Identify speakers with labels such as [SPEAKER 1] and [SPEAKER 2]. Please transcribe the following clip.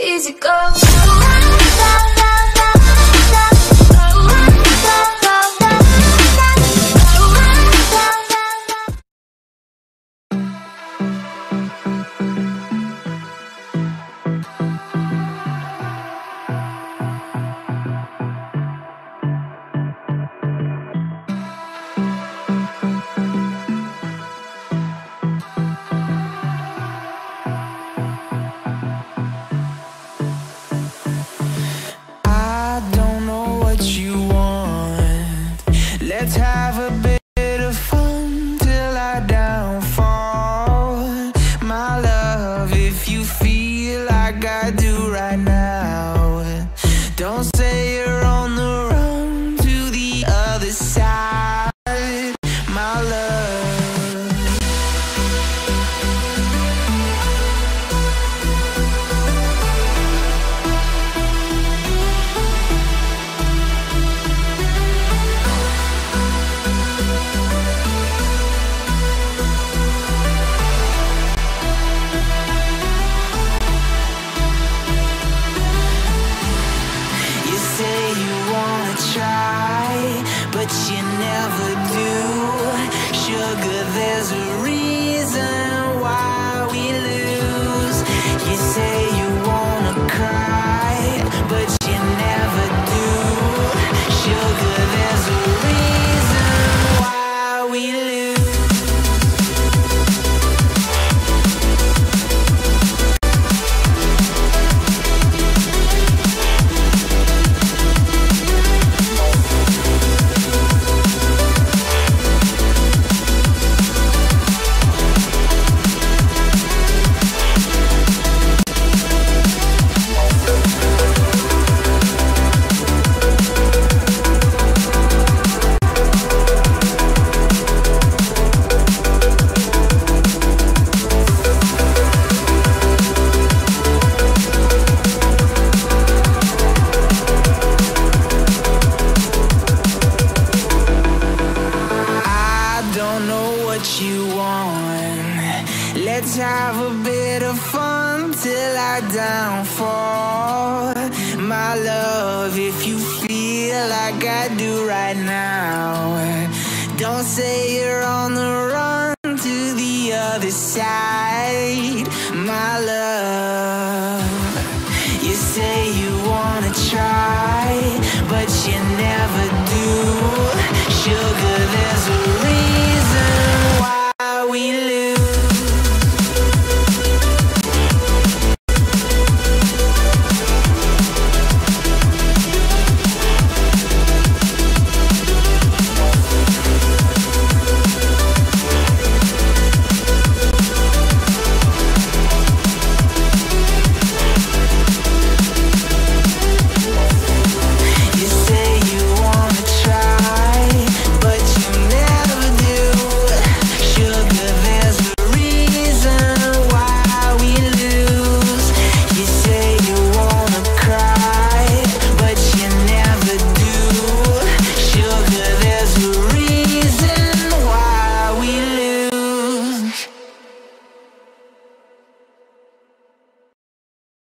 [SPEAKER 1] easy go.
[SPEAKER 2] Let's have a bit of fun till I downfall. My love, if you feel like I do right now, don't say you're on the run to the other side, my love. But you never do. Sugar, there's a reason why we lose. You say you wanna cry, but you never do. Sugar, there's a reason why we lose. You want. Let's have a bit of fun till I downfall. My love, if you feel like I do right now, don't say you're on the run to the other side, my love. You say you wanna try, but you never do. Sugar, there's a